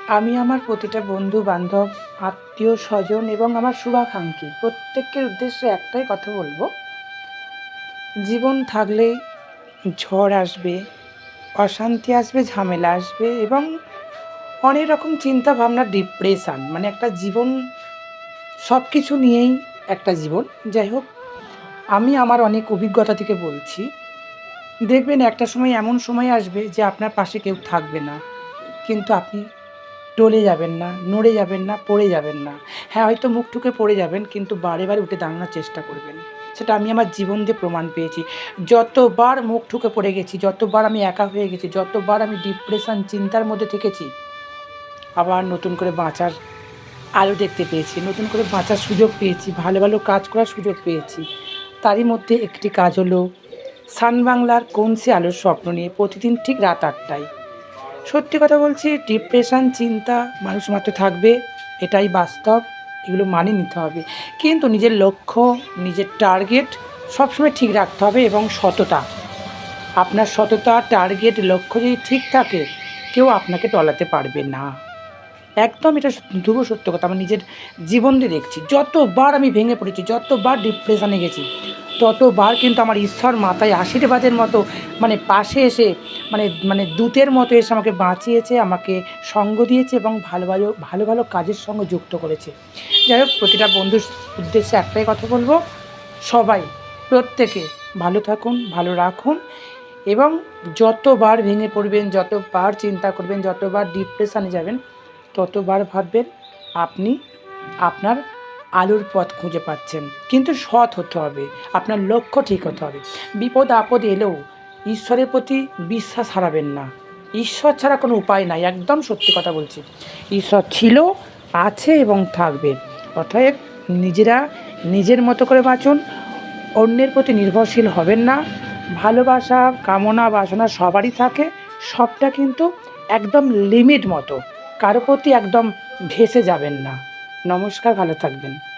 আমি আমার প্রতিটা বন্ধু-বান্ধব, আত্মীয়-স্বজন এবং আমার শুভাকাঙ্ক্ষী প্রত্যেকের উদ্দেশ্যে একটাই কথা বলবো, জীবন থাকলে ঝড় আসবে, অশান্তি আসবে, ঝামেলা আসবে এবং অনেক রকম চিন্তাভাবনা, ডিপ্রেশন মানে একটা জীবন সব কিছু নিয়েই একটা জীবন। যাই হোক, আমি আমার অনেক অভিজ্ঞতা থেকে বলছি, দেখবেন একটা সময় এমন সময় আসবে যে আপনার পাশে কেউ থাকবে না। কিন্তু আপনি টলে যাবেন না, নড়ে যাবেন না, পড়ে যাবেন না। হ্যাঁ, হয়তো মুখ ঠুকে পড়ে যাবেন কিন্তু বারে, বারে উঠে দাঁড়ানোর চেষ্টা করবেন। সেটা আমি আমার জীবন দিয়ে প্রমাণ পেয়েছি। যতবার মুখ ঠুকে পড়ে গেছি, যতবার আমি একা হয়ে গেছি, যতবার আমি ডিপ্রেশন, চিন্তার মধ্যে থেকেছি, আবার নতুন করে বাঁচার আলো দেখতে পেয়েছি, নতুন করে বাঁচার সুযোগ পেয়েছি, ভালো, ভালো কাজ করার সুযোগ পেয়েছি। তারই মধ্যে একটি কাজ হলো সান বাংলার কোন সে আলোর স্বপ্ন নিয়ে প্রতিদিন ঠিক রাত ৮টায়। সত্যি কথা বলছি, ডিপ্রেশন, চিন্তা মানুষ মাত্র থাকবে, এটাই বাস্তব, এগুলো মানিয়ে নিতে হবে। কিন্তু নিজের লক্ষ্য, নিজের টার্গেট সবসময় ঠিক রাখতে হবে এবং সততা। আপনার সততা, টার্গেট, লক্ষ্য যদি ঠিক থাকে, কেউ আপনাকে টলাতে পারবে না। একদম এটা ধ্রুব সত্য কথা। আমার নিজের জীবন দিয়ে দেখছি। যতবার আমি ভেঙে পড়েছি, যতবার ডিপ্রেশনে গেছি, ততবার কিন্তু আমার ঈশ্বর মাথায় আশীর্বাদের মতো মানে পাশে এসে মানে মানে দূতের মতো এসে আমাকে বাঁচিয়েছে, আমাকে সঙ্গ দিয়েছে এবং ভালো, ভালো ভালো, ভালো কাজের সঙ্গে যুক্ত করেছে। যাই হোক, প্রতিটা বন্ধুর উদ্দেশ্যে একটাই কথা বলবো, সবাই প্রত্যেকে ভালো থাকুন, ভালো রাখুন এবং যতবার ভেঙে পড়বেন, যতবার চিন্তা করবেন, যতবার ডিপ্রেশনে যাবেন, ততবার ভাববেন আপনি আপনার আলোর পথ খুঁজে পাচ্ছেন। কিন্তু সৎ হতে হবে, আপনার লক্ষ্য ঠিক হতে হবে। বিপদ আপদ এলেও ঈশ্বরের প্রতি বিশ্বাস হারাবেন না। ঈশ্বর ছাড়া কোনো উপায় নাই, একদম সত্যি কথা বলছি। ঈশ্বর ছিল, আছে এবং থাকবে। অতএব নিজেরা নিজের মতো করে বাঁচুন, অন্যের প্রতি নির্ভরশীল হবেন না। ভালোবাসা, কামনা, বাসনা সবারই থাকে, সবটা কিন্তু একদম লিমিট মতো। কারো প্রতি একদম ভেসে যাবেন না। নমস্কার, ভালো থাকবেন।